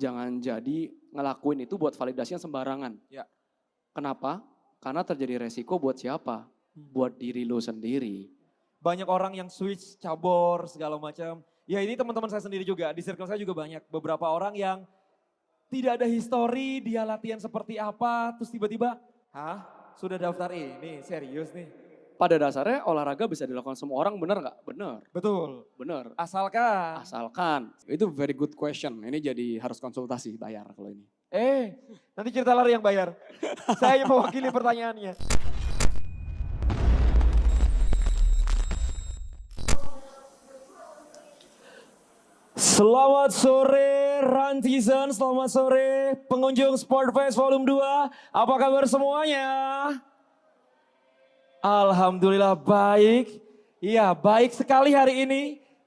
jangan jadi ngelakuin itu buat validasi yang sembarangan. Ya. Kenapa? Karena terjadi resiko buat siapa? Buat diri lo sendiri. Banyak orang yang switch, cabor, segala macam. Ya ini teman-teman saya sendiri juga, di circle saya juga banyak. Beberapa orang yang tidak ada histori, dia latihan seperti apa, terus tiba-tiba, hah? Sudah daftar ini, serius nih? Pada dasarnya olahraga bisa dilakukan semua orang, bener nggak? Bener. Betul. Bener. Asalkan. Asalkan. Itu very good question. Ini jadi harus konsultasi, bayar kalau ini. Nanti cerita lari yang bayar. Saya yang mewakili pertanyaannya. Selamat sore Rantizen, selamat sore pengunjung Sportfest Volume 2. Apa kabar semuanya? Alhamdulillah baik. Iya, baik sekali hari ini.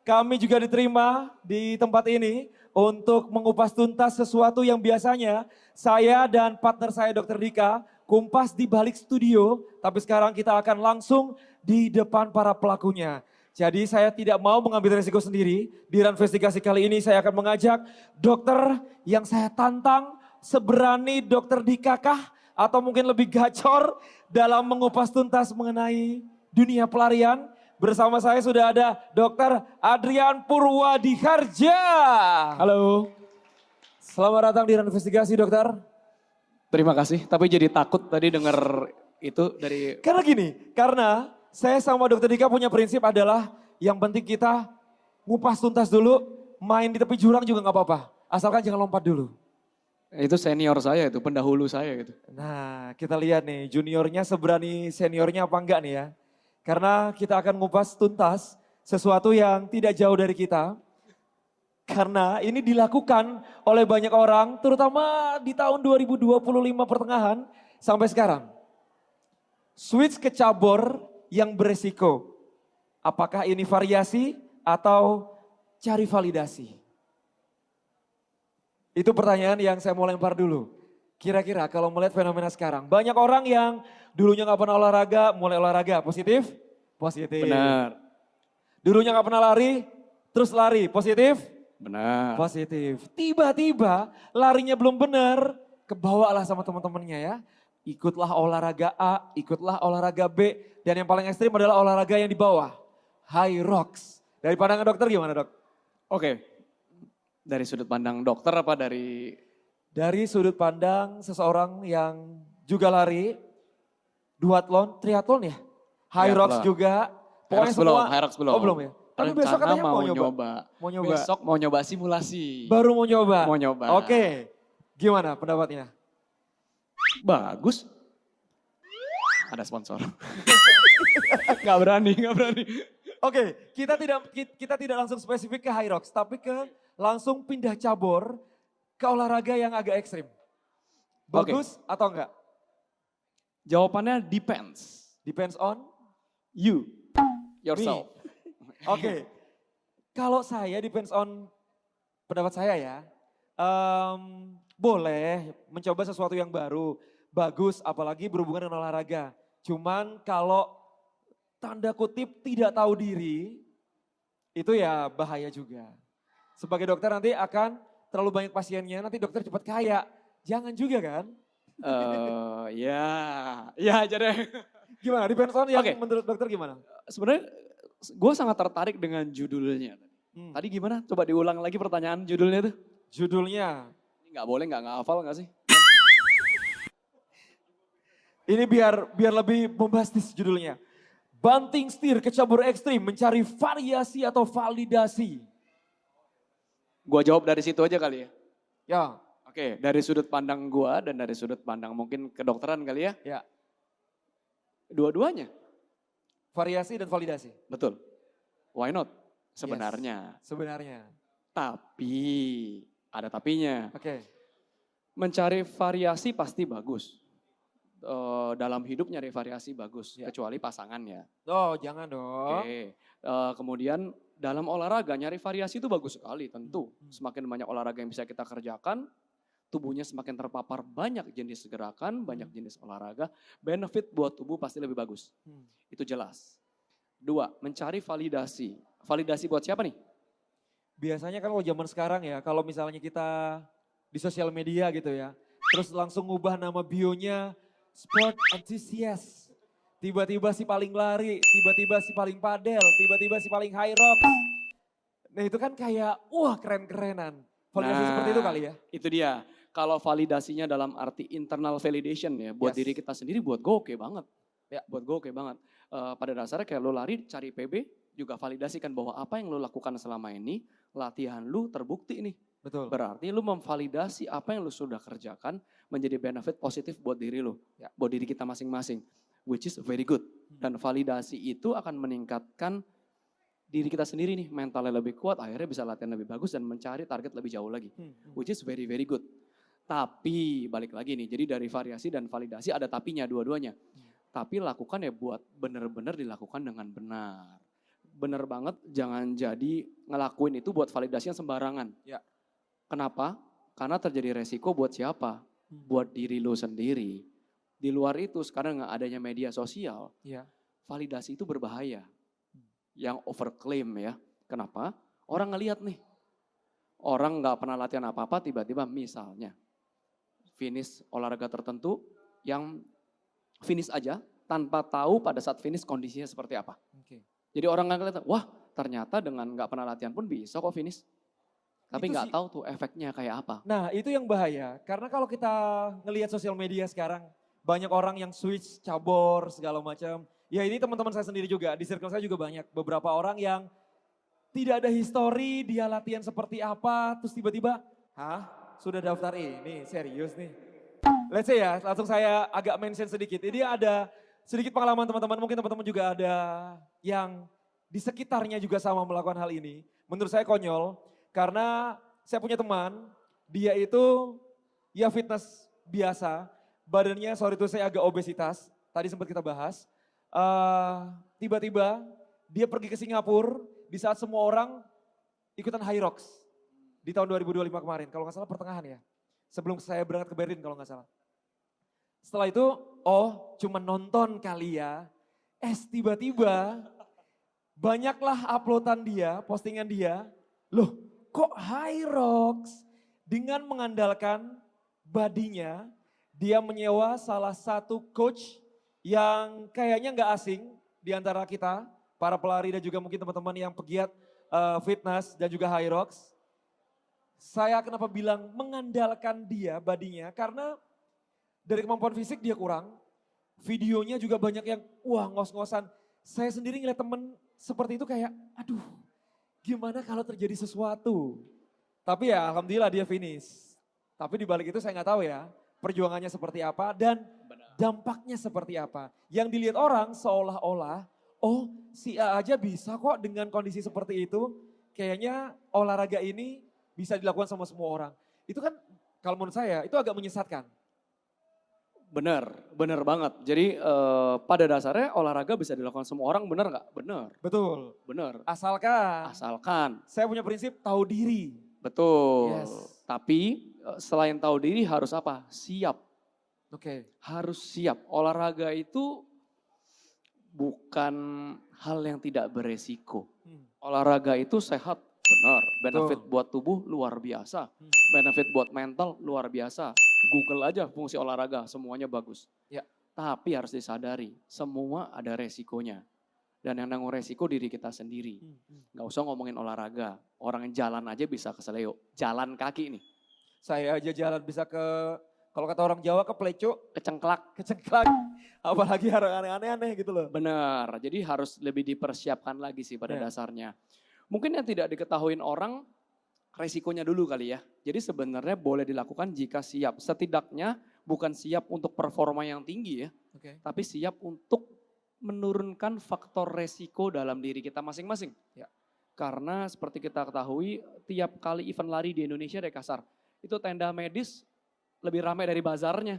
Kami juga diterima di tempat ini untuk mengupas tuntas sesuatu yang biasanya saya dan partner saya Dr. Dika kumpas di balik studio, tapi sekarang kita akan langsung di depan para pelakunya. Jadi saya tidak mau mengambil resiko sendiri. Di Ranvestigasi kali ini saya akan mengajak dokter yang saya tantang seberani Dr. Dika kah? Atau mungkin lebih gacor dalam mengupas tuntas mengenai dunia pelarian. Bersama saya sudah ada Dr. Adrian Purwadiharja. Halo. Selamat datang di Ranvestigasi dokter. Terima kasih, tapi jadi takut tadi denger itu dari... Karena saya sama Dr. Dika punya prinsip adalah yang penting kita ngupas tuntas dulu, main di tepi jurang juga gak apa-apa. Asalkan jangan lompat dulu. Itu senior saya itu, pendahulu saya gitu. Nah kita lihat nih juniornya seberani seniornya apa enggak nih ya. Karena kita akan ngupas tuntas sesuatu yang tidak jauh dari kita. Karena ini dilakukan oleh banyak orang terutama di tahun 2025 pertengahan sampai sekarang. Switch ke cabor yang beresiko. Apakah ini variasi atau cari validasi? Itu pertanyaan yang saya mau lempar dulu. Kira-kira kalau melihat fenomena sekarang, banyak orang yang dulunya gak pernah olahraga, mulai olahraga, positif? Positif. Benar. Dulunya gak pernah lari, terus lari, positif? Benar. Positif. Tiba-tiba larinya belum benar, kebawalah sama teman-temannya ya. Ikutlah olahraga A, ikutlah olahraga B, dan yang paling ekstrim adalah olahraga yang di bawah. High rocks. Dari pandangan dokter gimana dok? Oke. Dari sudut pandang dokter apa dari... Dari sudut pandang seseorang yang juga lari, duathlon, triathlon ya? High rocks juga. Pokoknya semua. High rocks belum. Oh belum ya? Tapi besok katanya mau nyoba. Mau nyoba. Besok mau nyoba simulasi. Baru mau nyoba? Mau nyoba. Oke. Gimana pendapatnya? Bagus. Ada sponsor. Gak berani. Oke, kita tidak langsung spesifik ke high rocks, tapi ke langsung pindah cabur ke olahraga yang agak ekstrim. Bagus atau enggak? Jawabannya depends. Depends on? You. Yourself. Oke. Kalau saya depends on pendapat saya ya. Boleh mencoba sesuatu yang baru. Bagus apalagi berhubungan dengan olahraga. Cuman kalau tanda kutip tidak tahu diri, itu ya bahaya juga. Sebagai dokter nanti akan terlalu banyak pasiennya, nanti dokter cepat kaya. Jangan juga kan? Ya aja deh. Gimana, depends on yang menurut dokter gimana? Sebenarnya gue sangat tertarik dengan judulnya. Tadi gimana? Coba diulang lagi pertanyaan judulnya tuh. Judulnya? Ini gak boleh gak hafal gak sih? Ini biar lebih bombastis judulnya. Banting setir ke cabur ekstrim mencari variasi atau validasi. Gua jawab dari situ aja kali ya. Ya. Oke, dari sudut pandang gua dan dari sudut pandang mungkin kedokteran kali ya. Ya. Dua-duanya. Variasi dan validasi. Betul. Why not? Sebenarnya. Yes, sebenarnya. Tapi, ada tapinya. Oke. Mencari variasi pasti bagus. Dalam hidup nyari variasi bagus, kecuali pasangan ya. Oh jangan dong. Oke, kemudian dalam olahraga nyari variasi itu bagus sekali tentu. Semakin banyak olahraga yang bisa kita kerjakan, tubuhnya semakin terpapar banyak jenis gerakan, banyak jenis olahraga, benefit buat tubuh pasti lebih bagus. Itu jelas. 2, mencari validasi. Validasi buat siapa nih? Biasanya kan kalau zaman sekarang ya, kalau misalnya kita di sosial media gitu ya. Terus langsung ngubah nama bionya sport enthusiast. Tiba-tiba si paling lari, tiba-tiba si paling padel, tiba-tiba si paling high rock. Nah itu kan kayak wah keren-kerenan. Validasi seperti itu kali ya? Itu dia. Kalau validasinya dalam arti internal validation ya, buat Yes. diri kita sendiri, buat gue oke banget. Ya. Buat gue oke banget. Pada dasarnya kayak lo lari cari PB, juga validasikan bahwa apa yang lo lakukan selama ini, latihan lu terbukti nih. Betul. Berarti lu memvalidasi apa yang lu sudah kerjakan menjadi benefit positif buat diri lu, Ya. buat diri kita masing-masing, which is very good. Dan validasi itu akan meningkatkan diri kita sendiri nih, mentalnya lebih kuat, akhirnya bisa latihan lebih bagus dan mencari target lebih jauh lagi, which is very very good. Tapi balik lagi nih, jadi dari variasi dan validasi ada tapinya dua-duanya. Tapi lakukan ya buat bener-bener dilakukan dengan benar. Bener banget, jangan jadi ngelakuin itu buat validasi yang sembarangan. Ya. Kenapa? Karena terjadi resiko buat siapa? Buat diri lu sendiri. Di luar itu sekarang nggak adanya media sosial, Ya. validasi itu berbahaya. Yang overclaim ya. Kenapa? Orang ngelihat nih. Orang nggak pernah latihan apa-apa, tiba-tiba misalnya finish olahraga tertentu yang finish aja tanpa tahu pada saat finish kondisinya seperti apa. Oke. Jadi orang nggak kelihatan, wah ternyata dengan nggak pernah latihan pun bisa kok finish. Tapi Itu nggak sih- tahu tuh efeknya kayak apa. Nah itu yang bahaya, karena kalau kita ngelihat sosial media sekarang, banyak orang yang switch, cabor, segala macam. Ya ini teman-teman saya sendiri juga, di circle saya juga banyak. Beberapa orang yang tidak ada histori, dia latihan seperti apa, terus tiba-tiba, hah sudah daftar ini, serius nih. Let's say ya, langsung saya agak mention sedikit. Ini ada sedikit pengalaman teman-teman, mungkin teman-teman juga ada yang di sekitarnya juga sama melakukan hal ini. Menurut saya konyol, karena saya punya teman, dia itu ya fitness biasa, badannya sorry tuh saya agak obesitas, tadi sempat kita bahas. Tiba-tiba dia pergi ke Singapura di saat semua orang ikutan High Rocks di tahun 2025 kemarin, kalau nggak salah pertengahan ya. Sebelum saya berangkat ke Berlin kalau nggak salah. Setelah itu, oh cuma nonton kali ya. Tiba-tiba banyaklah uploadan dia, postingan dia. Loh kok High Rocks? Dengan mengandalkan badinya, dia menyewa salah satu coach yang kayaknya nggak asing di antara kita, para pelari dan juga mungkin teman-teman yang pegiat fitness dan juga High Rocks. Saya kenapa bilang mengandalkan dia badinya, karena dari kemampuan fisik dia kurang, videonya juga banyak yang wah ngos-ngosan. Saya sendiri ngeliat temen seperti itu kayak aduh gimana kalau terjadi sesuatu. Tapi ya alhamdulillah dia finish. Tapi di balik itu saya nggak tahu ya perjuangannya seperti apa dan dampaknya seperti apa. Yang dilihat orang seolah-olah oh si A aja bisa kok dengan kondisi seperti itu. Kayaknya olahraga ini bisa dilakukan sama semua orang. Itu kan kalau menurut saya itu agak menyesatkan. Bener, bener banget. Jadi pada dasarnya olahraga bisa dilakukan semua orang, bener nggak? Bener, Betul. bener. Asalkan Saya punya prinsip tahu diri. betul. Yes. Tapi selain tahu diri harus apa? Siap. Oke. Harus siap. Olahraga itu bukan hal yang tidak beresiko. Olahraga itu sehat, benar. Benefit Betul. buat tubuh luar biasa. Benefit buat mental luar biasa. Google aja fungsi olahraga, semuanya bagus. Ya. Tapi harus disadari, semua ada resikonya. Dan yang nanggung resiko diri kita sendiri. Gak usah ngomongin olahraga, orang yang jalan aja bisa keseleo. Jalan kaki nih, Saya aja jalan bisa ke, kalau kata orang Jawa ke pleco, kecengklak. kecengklak. Apalagi harus aneh-aneh gitu loh. Benar, jadi harus lebih dipersiapkan lagi sih pada Ya. dasarnya. Mungkin yang tidak diketahuin orang, resikonya dulu kali ya. Jadi sebenarnya boleh dilakukan jika siap. Setidaknya bukan siap untuk performa yang tinggi ya, Oke. tapi siap untuk menurunkan faktor resiko dalam diri kita masing-masing. Ya. Karena seperti kita ketahui, tiap kali event lari di Indonesia deh kasar, itu tenda medis lebih ramai dari bazarnya.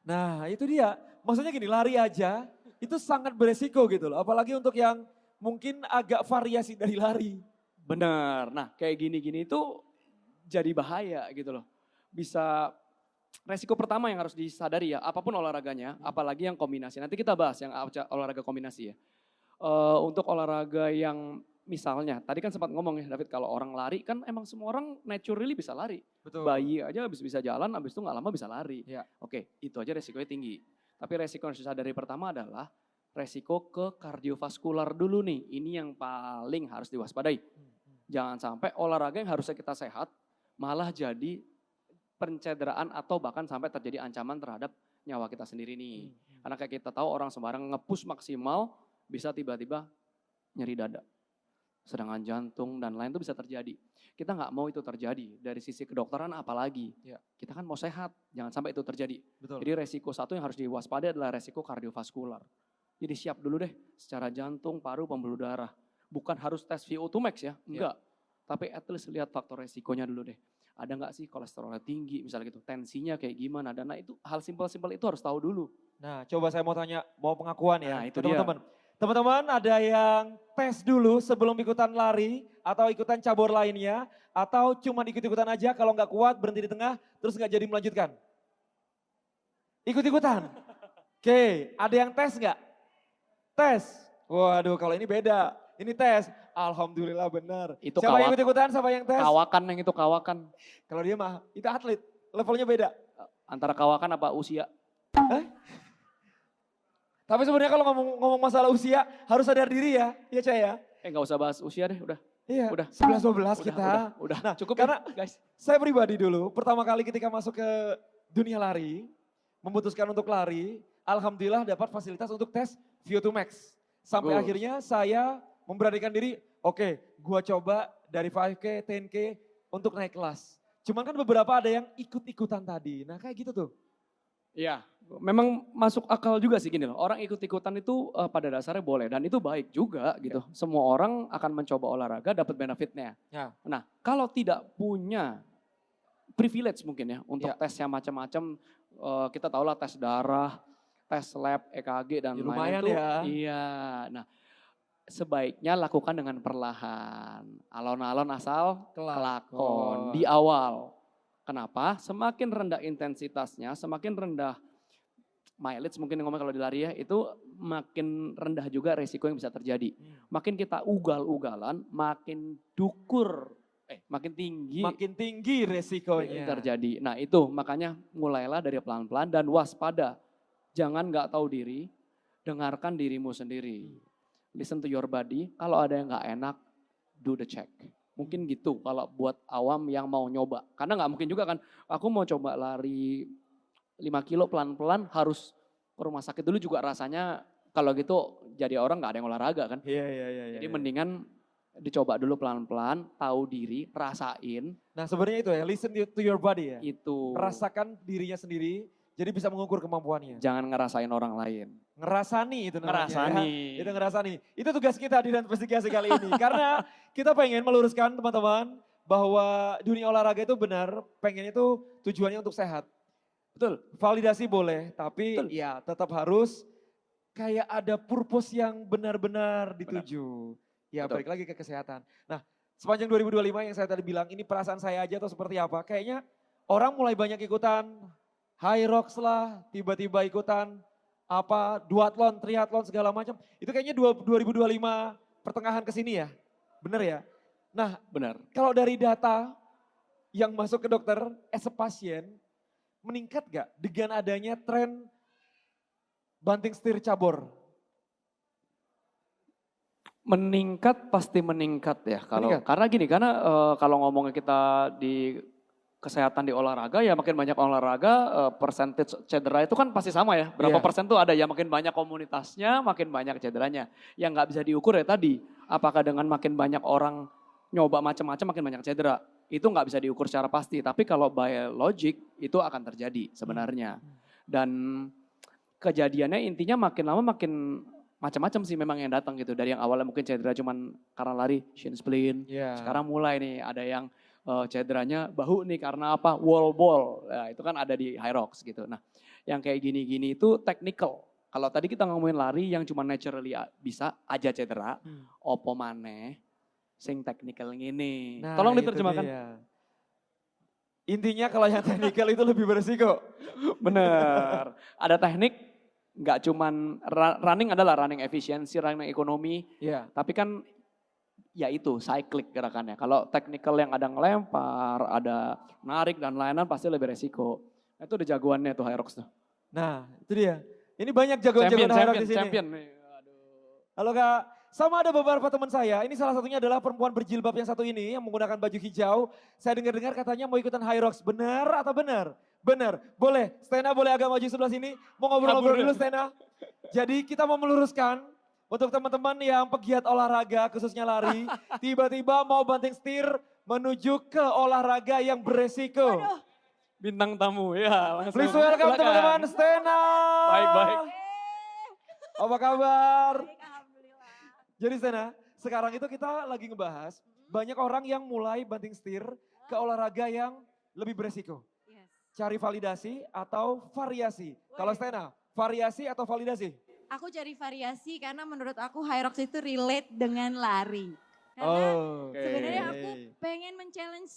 Nah itu dia, maksudnya gini lari aja itu sangat beresiko gitu loh. Apalagi untuk yang mungkin agak variasi dari lari. Benar, nah kayak gini-gini itu jadi bahaya gitu loh. Bisa, resiko pertama yang harus disadari ya, apapun olahraganya, apalagi yang kombinasi. Nanti kita bahas yang olahraga kombinasi ya. Untuk olahraga yang misalnya, tadi kan sempat ngomong ya David, kalau orang lari kan emang semua orang naturally bisa lari. Betul. Bayi aja bisa jalan, habis itu nggak lama bisa lari. Ya. Oke, itu aja resikonya tinggi. Tapi resiko yang susah dari pertama adalah resiko ke kardiovaskular dulu nih. Ini yang paling harus diwaspadai. Jangan sampai olahraga yang harusnya kita sehat, malah jadi pencederaan atau bahkan sampai terjadi ancaman terhadap nyawa kita sendiri nih. Karena kayak kita tahu orang sembarang nge-push maksimal, bisa tiba-tiba nyeri dada. Serangan jantung dan lain itu bisa terjadi. Kita nggak mau itu terjadi. Dari sisi kedokteran apalagi. Ya. Kita kan mau sehat, jangan sampai itu terjadi. Betul. Jadi resiko satu yang harus diwaspadai adalah resiko kardiovaskular. Jadi siap dulu deh secara jantung, paru, pembuluh darah. Bukan harus tes VO2 max ya, enggak. Tapi at least lihat faktor resikonya dulu deh. Ada nggak sih kolesterolnya tinggi misalnya gitu, tensinya kayak gimana. Dan itu hal simpel-simpel itu harus tahu dulu. Nah, coba saya mau tanya, mau pengakuan ya, Nah, itu teman-teman. Teman-teman ada yang tes dulu sebelum ikutan lari atau ikutan cabur lainnya, atau cuma ikut-ikutan aja kalau nggak kuat berhenti di tengah terus nggak jadi melanjutkan? Ikut-ikutan. Oke, ada yang tes nggak? Tes. Waduh, kalau ini beda. Ini tes. Alhamdulillah benar. Itu Siapa yang ikut-ikutan? Siapa yang tes? Kawakan yang itu kawakan. Kalau dia mah, itu atlet. Levelnya beda. Antara kawakan apa usia? Tapi sebenarnya kalau ngomong masalah usia harus sadar diri ya, iya Cah ya. Nggak usah bahas usia deh, udah. Iya, Udah. 11-12 kita. Udah. Nah, Cukup karena ya, guys. saya pribadi dulu, pertama kali ketika masuk ke dunia lari, memutuskan untuk lari, alhamdulillah dapat fasilitas untuk tes VO2 max. Sampai Bagus. akhirnya saya memberanikan diri, oke, gua coba dari 5K, 10K untuk naik kelas. Cuman kan beberapa ada yang ikut-ikutan tadi. Nah kayak gitu tuh. Iya, memang masuk akal juga sih gini loh. Orang ikut-ikutan itu pada dasarnya boleh dan itu baik juga gitu. Semua orang akan mencoba olahraga dapat benefitnya. Ya. Nah, kalau tidak punya privilege mungkin ya untuk Ya. tes yang macam-macam, kita tahu lah tes darah, tes lab, EKG dan Ya, lain-lain lumayan itu. ya. Iya. Nah, sebaiknya lakukan dengan perlahan. Alon-alon asal kelakon di awal. Kenapa? Semakin rendah intensitasnya, semakin rendah mileage mungkin ngomong kalau di lari ya, itu makin rendah juga resiko yang bisa terjadi. Makin kita ugal-ugalan, makin makin tinggi Makin tinggi resikonya. terjadi. Nah itu makanya mulailah dari pelan-pelan dan waspada. Jangan nggak tahu diri, dengarkan dirimu sendiri. Listen to your body, kalau ada yang nggak enak, do the check. Mungkin gitu kalau buat awam yang mau nyoba. Karena nggak mungkin juga kan, aku mau coba lari 5 kilo pelan-pelan harus ke rumah sakit dulu juga rasanya kalau gitu jadi orang nggak ada yang olahraga kan. Iya. Jadi mendingan dicoba dulu pelan-pelan, tahu diri, rasain. Nah sebenarnya itu ya, listen to your body ya. Itu. Rasakan dirinya sendiri, jadi bisa mengukur kemampuannya. Jangan ngerasain orang lain. Ngerasani itu namanya. Ngerasani. Ya. Itu ngerasani. Itu tugas kita di investigasi kali ini. Karena kita pengen meluruskan teman-teman bahwa dunia olahraga itu benar, pengen itu tujuannya untuk sehat. Betul. Validasi boleh, tapi Betul. ya tetap harus kayak ada purpose yang benar-benar dituju. Ya Betul. balik lagi ke kesehatan. Nah sepanjang 2025 yang saya tadi bilang, ini perasaan saya aja atau seperti apa? Kayaknya orang mulai banyak ikutan high rocks lah, tiba-tiba ikutan duathlon, triathlon segala macam. Itu kayaknya 2025 pertengahan ke sini ya. Bener ya? Nah, Benar. kalau dari data yang masuk ke dokter as a pasien, meningkat gak dengan adanya tren banting setir cabur? Meningkat pasti meningkat ya kalau Meningkat? karena gini kalau ngomongnya kita di kesehatan di olahraga ya makin banyak olahraga percentage cedera itu kan pasti sama ya berapa Iya. persen tuh ada ya makin banyak komunitasnya makin banyak cederanya yang nggak bisa diukur ya tadi apakah dengan makin banyak orang nyoba macam-macam makin banyak cedera itu nggak bisa diukur secara pasti tapi kalau by logic itu akan terjadi sebenarnya dan kejadiannya intinya makin lama makin macam-macam sih memang yang datang gitu dari yang awalnya mungkin cedera cuman karena lari shin splint Iya. sekarang mulai nih ada yang cederanya bahu nih karena apa wall ball nah, itu kan ada di high rocks gitu nah yang kayak gini-gini itu technical kalau tadi kita ngomongin lari yang cuma naturally bisa aja cedera opo maneh sing technical ngini Nah, tolong itu diterjemahkan dia. Intinya kalau yang teknikal itu lebih beresiko. bener ada teknik nggak cuman running adalah running efisiensi running ekonomi Iya. tapi kan ya itu cyclic gerakannya. Kalau technical yang ada ngelempar, ada narik dan lain-lain pasti lebih resiko. Itu udah jagoannya tuh Hyrox tuh. Nah, itu dia. Ini banyak jagoan-jagoan Hyrox di sini. Champion nih. Halo Kak, sama ada beberapa teman saya. Ini salah satunya adalah perempuan berjilbab yang satu ini yang menggunakan baju hijau. Saya dengar-dengar katanya mau ikutan Hyrox. Benar atau benar? Benar. Boleh. Stena boleh agak maju sebelah sini. Mau ngobrol-ngobrol dulu Stena. Jadi kita mau meluruskan untuk teman-teman yang pegiat olahraga khususnya lari. Tiba-tiba mau banting setir menuju ke olahraga yang beresiko. Bintang tamu ya langsung. Please welcome Silakan. teman-teman Stena. Baik. Apa kabar? Baik, alhamdulillah. Jadi Stena, sekarang itu kita lagi ngebahas banyak orang yang mulai banting setir ke olahraga yang lebih beresiko. Yes. Cari validasi atau variasi. Kalau Stena, variasi atau validasi? Aku cari variasi karena menurut aku Hyrox itu relate dengan lari. Karena sebenarnya aku pengen men-challenge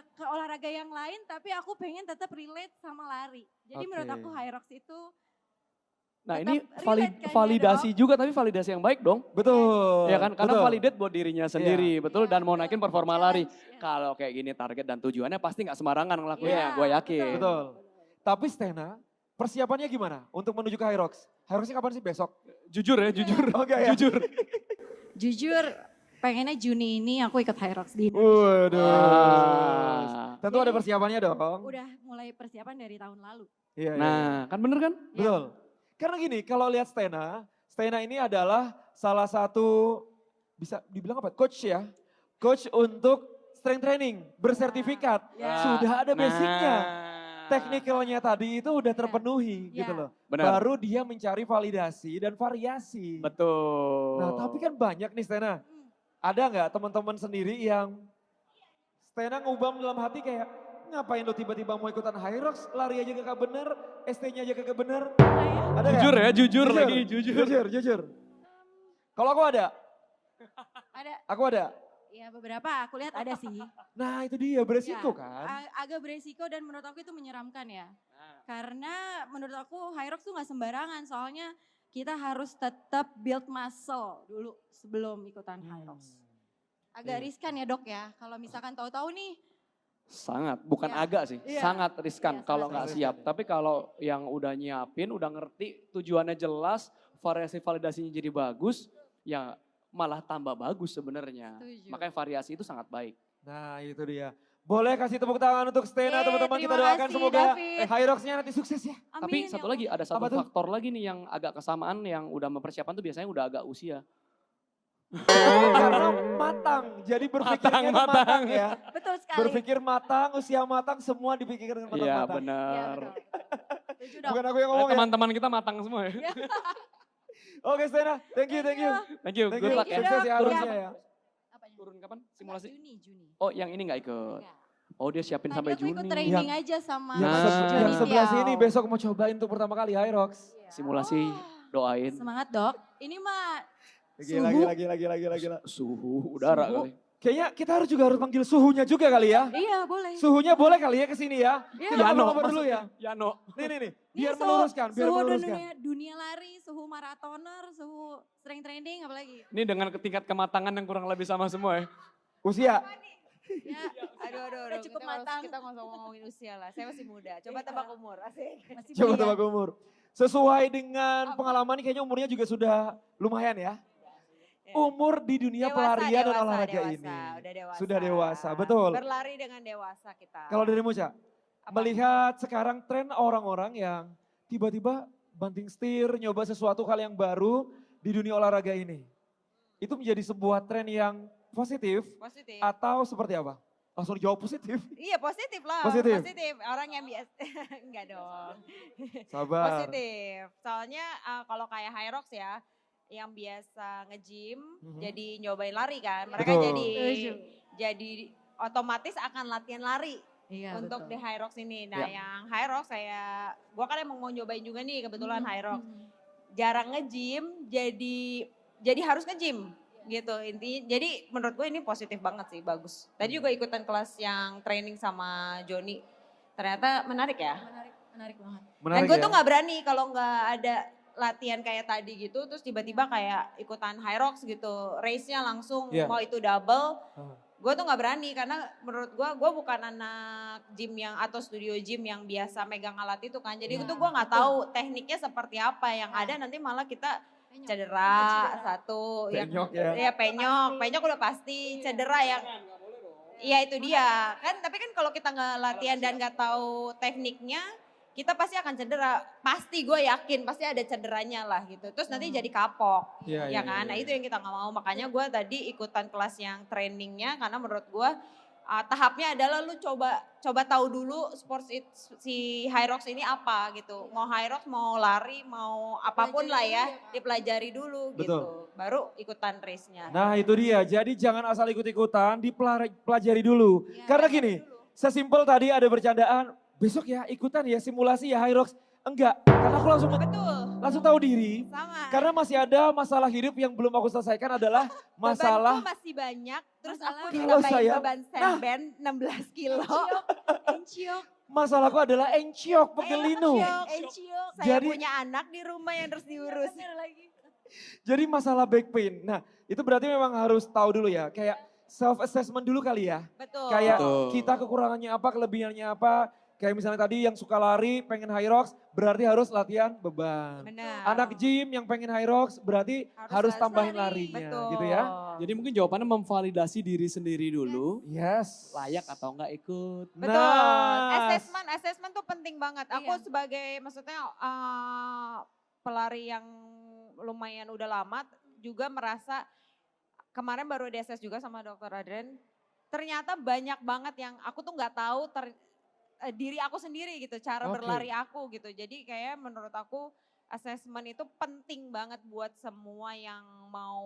ke olahraga yang lain tapi aku pengen tetap relate sama lari. Jadi menurut aku Hyrox itu Nah tetap ini relate kan ya, validasi juga tapi validasi yang baik dong. Betul. Ya kan, karena betul. validate buat dirinya sendiri, betul, dan mau naikin performa lari. Challenge, ya. Kalau kayak gini target dan tujuannya pasti nggak sembarangan ngelakuinnya, Iya, gue yakin. Betul. Tapi Stena, persiapannya gimana untuk menuju ke Hyrox? Hyroxnya kapan sih besok? Jujur ya, jujur. Oh enggak ya? Jujur. Jujur pengennya Juni ini aku ikut Hyrox di Indonesia. Ah. Tentu ada persiapannya dong. Udah mulai persiapan dari tahun lalu. Iya, iya. Nah, kan bener kan? Betul. Karena gini, kalau lihat Stena, Stena ini adalah salah satu, bisa dibilang apa? Coach ya. Coach untuk strength training, bersertifikat. Ya. Sudah ada basicnya. Nah. Technicalnya tadi itu udah terpenuhi Ya. gitu loh. Benar. Baru dia mencari validasi dan variasi. Betul. Nah tapi kan banyak nih Stena. Ada nggak teman-teman sendiri yang Stena ngubam dalam hati kayak, ngapain lo tiba-tiba mau ikutan Hyrox, lari aja kagak bener, ST-nya aja kagak bener. Ada Jujur nggak? ya, jujur lagi, jujur. Jujur. Kalau aku ada, Ada, aku ada. ya beberapa aku lihat ada sih. Nah itu dia beresiko Ya, kan. agak beresiko dan menurut aku itu menyeramkan ya. Nah. Karena menurut aku Hyrox tuh gak sembarangan soalnya kita harus tetap build muscle dulu sebelum ikutan Hyrox. Agak Iya. riskan ya dok ya, kalau misalkan tahu-tahu nih. Sangat, bukan Ya. agak sih, Iya. sangat riskan Iya, kalau sangat nggak riskan. siap. Tapi kalau yang udah nyiapin, udah ngerti, tujuannya jelas, variasi validasinya jadi bagus, ya malah tambah bagus sebenarnya. Setuju. Makanya variasi itu sangat baik. Nah itu dia. Boleh kasih tepuk tangan untuk Stena teman-teman, kita terima doakan kasih, semoga David. Hyrox-nya nanti sukses ya. Amin, Tapi ya satu Allah. lagi, ada satu Apa tuh? faktor lagi nih yang agak kesamaan yang udah mempersiapkan tuh biasanya udah agak usia. Karena matang, jadi berpikirnya tuh Matang. matang ya. Betul sekali. Berpikir matang, usia matang, semua dipikirkan dengan Iya matang-matang. Iya, benar. betul. Setuju dok. Bukan aku yang ngomong ya. Teman-teman kita matang semua ya. Oke Stena, thank you. Thank you, Thank good you. luck ya. Sukses ya Turun harusnya kapan? ya. Apanya? Turun kapan simulasi? Juni. Oh yang ini nggak ikut. Enggak. Oh dia siapin Tadi sampai aku ikut Juni. training aja sama Yang, Nah. Johnny yang sebelah Tiao. sini besok mau cobain untuk pertama kali Hyrox. Simulasi, doain. Semangat dok. Ini mah Gila. Suhu udara Suhu. kali. Kayaknya kita juga harus panggil suhunya juga kali ya. iya boleh. Suhunya boleh kali ya ke sini ya. Iya. Kita Yano, ngobrol dulu ya. Yano. Nih. Ini Biar suhu- meluruskan, biar suhu meluruskan. dunia lari, suhu maratoner, suhu strength training, apalagi. Ini dengan tingkat kematangan yang kurang lebih sama semua ya. Usia. Ya, Aduh, cukup kita matang. kita nggak usah ngomongin usia lah. Saya masih muda. Coba tebak umur, asik. masih Coba belia. tebak umur. Sesuai dengan pengalaman kayaknya umurnya juga sudah lumayan ya. Ya. Umur di dunia pelarian dan olahraga ini. Udah dewasa. Sudah dewasa, betul. Berlari dengan dewasa kita. Kalau dari Muca, Apa? melihat sekarang tren orang-orang yang tiba-tiba banting setir, nyoba sesuatu hal yang baru di dunia olahraga ini. Itu menjadi sebuah tren yang positif Positif. atau seperti apa? Langsung dijawab positif. Iya positif lah. Positif. Orang yang biasa. Enggak dong. Sabar. Positif. Soalnya kalau kayak Hyrox ya, yang biasa nge-gym, Mhm. jadi nyobain lari kan. Mereka Betul. Setuju. jadi otomatis akan latihan lari. Iya, untuk betul. di Hyrox ini. Nah Ya. yang Hyrox gua kan emang mau nyobain juga nih kebetulan Hyrox. Hmm. Jarang nge-gym jadi harus nge-gym gitu intinya. Jadi menurut gue ini positif banget sih, bagus. Tadi juga ikutan kelas yang training sama Joni. Ternyata menarik ya. Menarik banget. Dan Menarik gue ya? tuh nggak berani kalau nggak ada latihan kayak tadi gitu, terus tiba-tiba kayak ikutan high rocks gitu, race-nya langsung Iya. mau itu double. Ah. Gue tuh nggak berani karena menurut gue bukan anak gym yang atau studio gym yang biasa megang alat itu kan. Jadi itu gue nggak tahu tekniknya seperti apa. Yang ada nanti malah kita cedera satu, Penyok ya. ya penyok udah pasti cedera yang. Iya itu dia kan. Tapi kan kalau kita nggak latihan dan nggak tahu tekniknya, kita pasti akan cedera. Pasti gue yakin pasti ada cederanya lah gitu. Terus nanti jadi kapok, ya kan. Nah itu yang kita nggak mau. Makanya gue tadi ikutan kelas yang trainingnya karena menurut gue tahapnya adalah lu coba tahu dulu si high rocks ini apa gitu. Mau high rocks, mau lari, mau apapun lah ya, dipelajari dulu gitu. Baru ikutan race-nya. Nah itu dia, jadi jangan asal ikut-ikutan, dipelajari dulu. Iya, Karena gini, sesimpel tadi ada bercandaan, besok ya ikutan ya simulasi ya high rocks. Enggak, karena aku langsung tahu diri. Sama. Karena masih ada masalah hidup yang belum aku selesaikan adalah masalah. Bebanku masih banyak, terus aku Masalah kalau ditambahin saya- beban sandband 16 kilo. Enciok. Masalahku adalah enciok pegelinu. Enciok. Saya Jadi- punya anak di rumah yang terus diurus. Bener lagi. Jadi masalah back pain. Nah itu berarti memang harus tahu dulu ya. Kayak self assessment dulu kali ya. Betul. Kayak Betul. kita kekurangannya apa, kelebihannya apa. Kayak misalnya tadi yang suka lari pengen high rocks berarti harus latihan beban. Benar. Anak gym yang pengen high rocks berarti harus tambahin larinya Betul. gitu ya. Jadi mungkin jawabannya memvalidasi diri sendiri dulu. Yes. Layak atau enggak ikut. Betul. Nah, Assessment tuh penting banget. Aku Iya. sebagai maksudnya pelari yang lumayan udah lama juga merasa kemarin baru di assess juga sama Dokter Adrian. Ternyata banyak banget yang aku tuh nggak tahu diri aku sendiri gitu, cara Oke. berlari aku gitu. Jadi kayak menurut aku assessment itu penting banget buat semua yang mau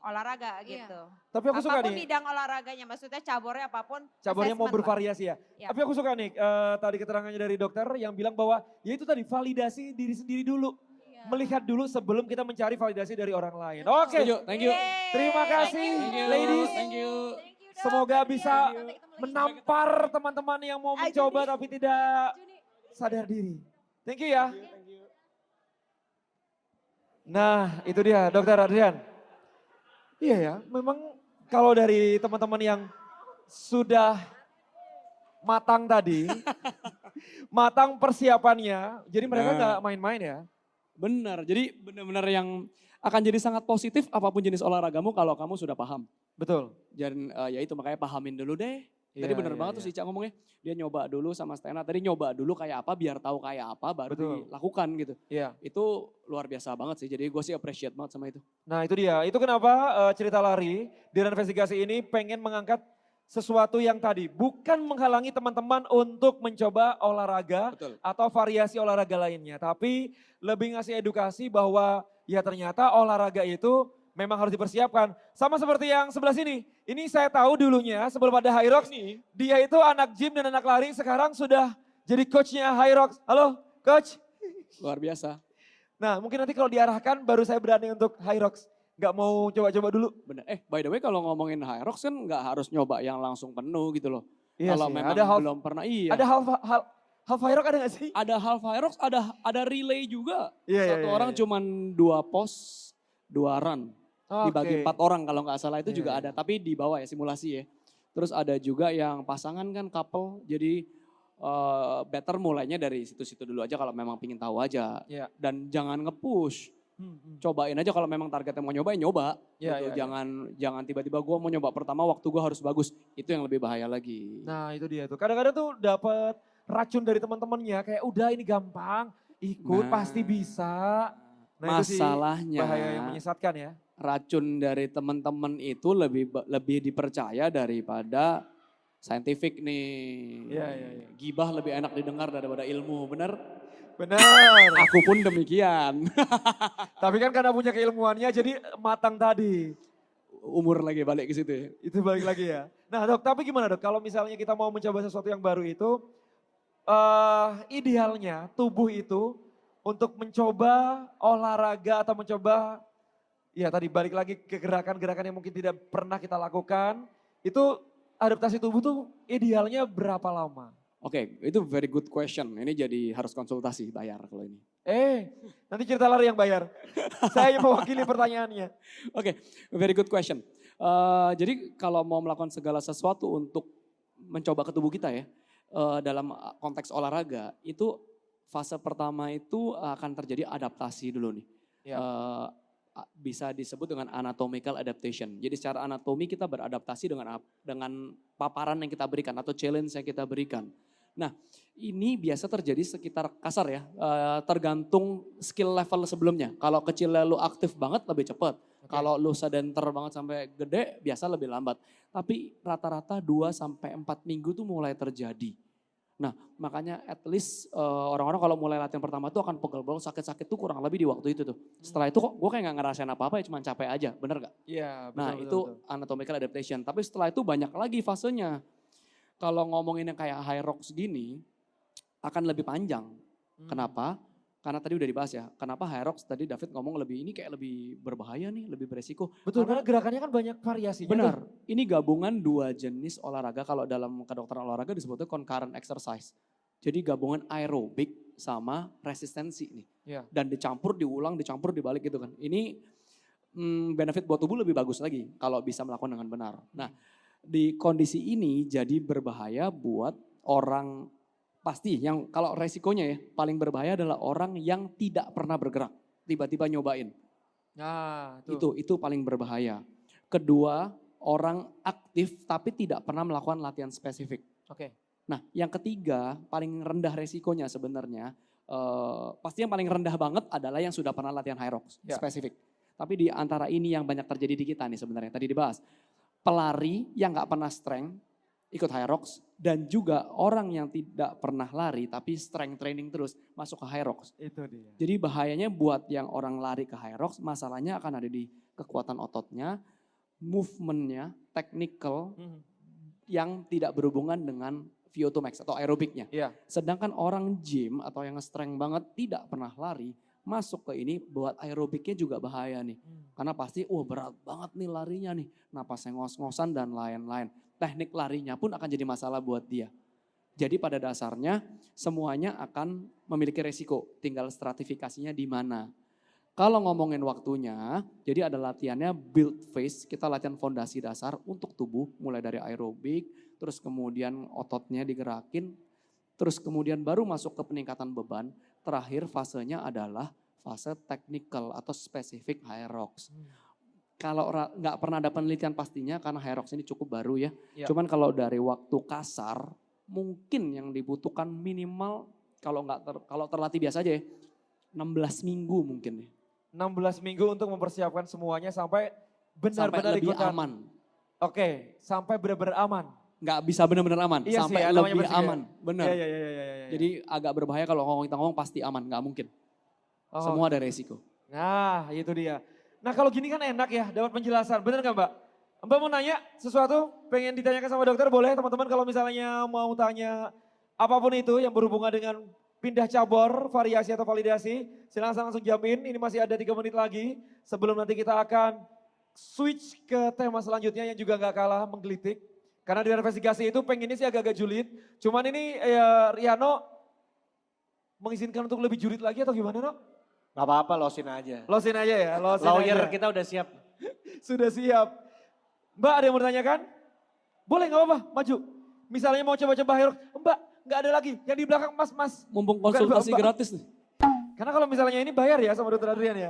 olahraga Iya. gitu. tapi aku suka Apapun nih, bidang olahraganya, maksudnya cabornya apapun. cabarnya mau assessment lah. bervariasi ya. Ya. Tapi aku suka nih tadi keterangannya dari dokter yang bilang bahwa ya itu tadi validasi diri sendiri dulu. Iya. Melihat dulu sebelum kita mencari validasi dari orang lain. Oke, Setuju, thank you. Yeay. terima kasih Thank you, ladies. thank you. Thank you, Dok. Semoga bisa Sampai ketemu lagi. menampar teman-teman yang mau Ayo, mencoba Juni. tapi tidak Juni. sadar diri. Thank you ya. Nah itu dia Dokter Adrian. Iya ya, memang kalau dari teman-teman yang sudah matang tadi, matang persiapannya, jadi mereka Nah. nggak main-main ya. Benar, jadi benar-benar yang akan jadi sangat positif apapun jenis olahragamu kalau kamu sudah paham. Betul. Dan ya itu makanya pahamin dulu deh. Tadi Iya, bener iya, banget iya. tuh si Cak ngomongnya. Dia nyoba dulu sama Stena, tadi nyoba dulu kayak apa biar tahu kayak apa baru Betul. dilakukan gitu. Iya. Itu luar biasa banget sih, jadi gue sih appreciate banget sama itu. Nah itu dia, itu kenapa cerita lari di investigasi ini pengen mengangkat sesuatu yang tadi bukan menghalangi teman-teman untuk mencoba olahraga Betul. atau variasi olahraga lainnya. Tapi lebih ngasih edukasi bahwa ya ternyata olahraga itu memang harus dipersiapkan. Sama seperti yang sebelah sini. Ini saya tahu dulunya sebelum ada High Rocks, dia itu anak gym dan anak lari sekarang sudah jadi coachnya High Rocks. Halo coach. Luar biasa. Nah mungkin nanti kalau diarahkan baru saya berani untuk High Rocks. Nggak mau coba-coba dulu. Bener. By the way kalau ngomongin High Rocks kan nggak harus nyoba yang langsung penuh gitu loh. Iya Kalau sih, memang ada half, belum pernah, iya. ada half High Rock ada nggak sih? Ada half High Rocks, ada relay juga. Iya, Satu orang cuman 2 pos, 2 run. Dibagi 4 orang kalau nggak salah itu Iya, juga iya. ada. Tapi di bawah ya simulasi ya. Terus ada juga yang pasangan kan couple. Jadi better mulainya dari situ-situ dulu aja kalau memang pingin tahu aja. Iya. Dan jangan nge-push. Cobain aja kalau memang targetnya mau nyoba ya nyoba. Iya, Gitu. iya, iya. Jangan tiba-tiba gue mau nyoba pertama waktu gue harus bagus. Itu yang lebih bahaya lagi. Nah itu dia tuh. Kadang-kadang tuh dapat racun dari teman-temannya kayak udah ini gampang, ikut Nah. pasti bisa. Nah itu sih Masalahnya bahaya yang menyesatkan ya. racun dari teman-teman itu lebih dipercaya daripada scientific nih. Iya, iya, iya. Gibah lebih enak didengar daripada ilmu, bener? Benar. Aku pun demikian. Tapi kan karena punya keilmuannya jadi matang tadi. Umur lagi balik ke situ ya. Itu balik lagi ya. Nah dok, tapi gimana dok? Kalau misalnya kita mau mencoba sesuatu yang baru itu, idealnya tubuh itu untuk mencoba olahraga atau mencoba, ya tadi balik lagi ke gerakan-gerakan yang mungkin tidak pernah kita lakukan, itu adaptasi tubuh tuh idealnya berapa lama? Oke, itu very good question. Ini jadi harus konsultasi, bayar kalau ini. Nanti cerita lari yang bayar. Saya mewakili pertanyaannya. Oke, very good question. Jadi kalau mau melakukan segala sesuatu untuk mencoba ke tubuh kita ya, dalam konteks olahraga, itu fase pertama itu akan terjadi adaptasi dulu nih. Ya. Bisa disebut dengan anatomical adaptation. Jadi secara anatomi kita beradaptasi dengan paparan yang kita berikan atau challenge yang kita berikan. Nah, ini biasa terjadi sekitar kasar ya, tergantung skill level sebelumnya. Kalau kecilnya lu aktif banget lebih cepat. Kalau lu sedenter banget sampai gede biasa lebih lambat. Tapi rata-rata 2 sampai 4 minggu tuh mulai terjadi. Nah, makanya at least orang-orang kalau mulai latihan pertama tuh akan pegel-pegel, sakit-sakit tuh kurang lebih di waktu itu tuh. Setelah itu kok gue kayak gak ngerasain apa-apa ya, cuma capek aja, bener gak? Iya, betul. Nah itu anatomical adaptation, tapi setelah itu banyak lagi fasenya. Kalau ngomongin yang kayak high rocks gini, akan lebih panjang. Kenapa? Karena tadi udah dibahas ya, kenapa high rocks tadi David ngomong ini kayak lebih berbahaya nih, lebih beresiko. Betul, karena gerakannya kan banyak variasinya. Benar, ini gabungan 2 jenis olahraga, kalau dalam kedokteran olahraga disebutnya concurrent exercise. Jadi gabungan aerobik sama resistensi nih. Ya. Dan dicampur, diulang, dicampur, dibalik gitu kan. Ini benefit buat tubuh lebih bagus lagi kalau bisa melakukan dengan benar. Nah di kondisi ini jadi berbahaya buat orang, pasti yang kalau resikonya ya paling berbahaya adalah orang yang tidak pernah bergerak, tiba-tiba nyobain. Nah, Itu paling berbahaya. Kedua, orang aktif tapi tidak pernah melakukan latihan spesifik. Oke. Nah, yang ketiga paling rendah resikonya sebenarnya pasti yang paling rendah banget adalah yang sudah pernah latihan high rocks spesifik. Tapi di antara ini yang banyak terjadi di kita nih sebenarnya tadi dibahas. Pelari yang gak pernah strength ikut high rocks dan juga orang yang tidak pernah lari tapi strength training terus masuk ke high rocks. Itu dia. Jadi bahayanya buat yang orang lari ke high rocks, masalahnya akan ada di kekuatan ototnya, movementnya, technical yang tidak berhubungan dengan VO2 max atau aerobiknya. Iya. Sedangkan orang gym atau yang strength banget tidak pernah lari, masuk ke ini buat aerobiknya juga bahaya nih. Karena pasti berat banget nih larinya nih. Napasnya ngos-ngosan dan lain-lain. Teknik larinya pun akan jadi masalah buat dia. Jadi pada dasarnya semuanya akan memiliki resiko. Tinggal stratifikasinya di mana. Kalau ngomongin waktunya, jadi ada latihannya build phase. Kita latihan fondasi dasar untuk tubuh. Mulai dari aerobik, terus kemudian ototnya digerakin. Terus kemudian baru masuk ke peningkatan beban. Terakhir fasenya adalah fase technical atau spesifik high rocks. Kalau nggak pernah ada penelitian pastinya karena high rocks ini cukup baru ya. Cuman kalau dari waktu kasar mungkin yang dibutuhkan minimal kalau terlatih biasa aja ya 16 minggu mungkin ya. 16 minggu untuk mempersiapkan semuanya sampai benar-benar lebih ikutan. aman. Oke, sampai benar-benar aman. Nggak bisa benar-benar aman, Iya sampai sih, lebih bersih, aman, benar. Iya. Jadi agak berbahaya kalau kita ngomong pasti aman, nggak mungkin. Semua ada resiko. Nah itu dia. Nah kalau gini kan enak ya dapat penjelasan, bener gak Mbak? Mbak mau nanya sesuatu, pengen ditanyakan sama dokter boleh teman-teman kalau misalnya mau tanya apapun itu yang berhubungan dengan pindah cabur, variasi atau validasi. Silahkan langsung jamin, ini masih ada 3 menit lagi sebelum nanti kita akan switch ke tema selanjutnya yang juga gak kalah menggelitik. Karena di investigasi itu pengennya sih agak-agak julid. Cuman ini Riano mengizinkan untuk lebih julid lagi atau gimana no? Gak apa-apa, losin aja. Losin aja ya, losin Lawyer aja. kita udah siap. Sudah siap. Mbak ada yang mau ditanyakan? Boleh gak apa-apa, maju. Misalnya mau coba-coba high rock, Mbak gak ada lagi, yang di belakang mas. Mumpung Bukan, konsultasi Mbak. gratis nih. Karena kalau misalnya ini bayar ya sama dokter Adrian ya.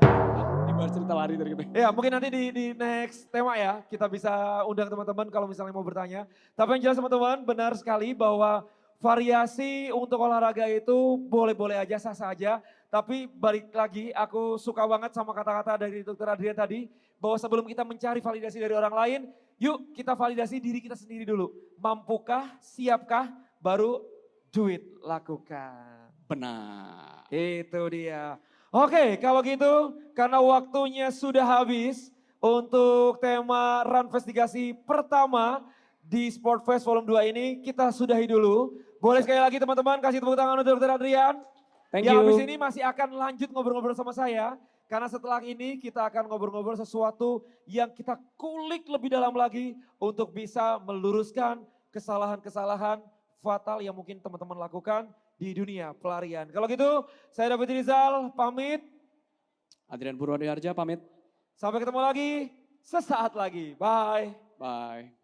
Dibahas cerita lari dari kita. Ya mungkin nanti di next tema ya, kita bisa undang teman-teman kalau misalnya mau bertanya. Tapi yang jelas teman-teman benar sekali bahwa variasi untuk olahraga itu boleh-boleh aja, sah-sah aja. Tapi balik lagi, aku suka banget sama kata-kata dari dokter Adrian tadi. Bahwa sebelum kita mencari validasi dari orang lain, yuk kita validasi diri kita sendiri dulu. Mampukah, siapkah, baru do it, lakukan. Benar. Itu dia. Oke, kalau gitu karena waktunya sudah habis untuk tema Run Investigasi pertama di Sport Fest Volume 2 ini, kita sudahi dulu. Boleh sekali lagi teman-teman kasih tepuk tangan untuk Dr. Adrian. Thank Yang you. habis ini masih akan lanjut ngobrol-ngobrol sama saya. Karena setelah ini kita akan ngobrol-ngobrol sesuatu yang kita kulik lebih dalam lagi untuk bisa meluruskan kesalahan-kesalahan fatal yang mungkin teman-teman lakukan di dunia pelarian. Kalau gitu, saya David Rizal pamit. Adrian Purwadiarja pamit. Sampai ketemu lagi sesaat lagi. Bye. Bye.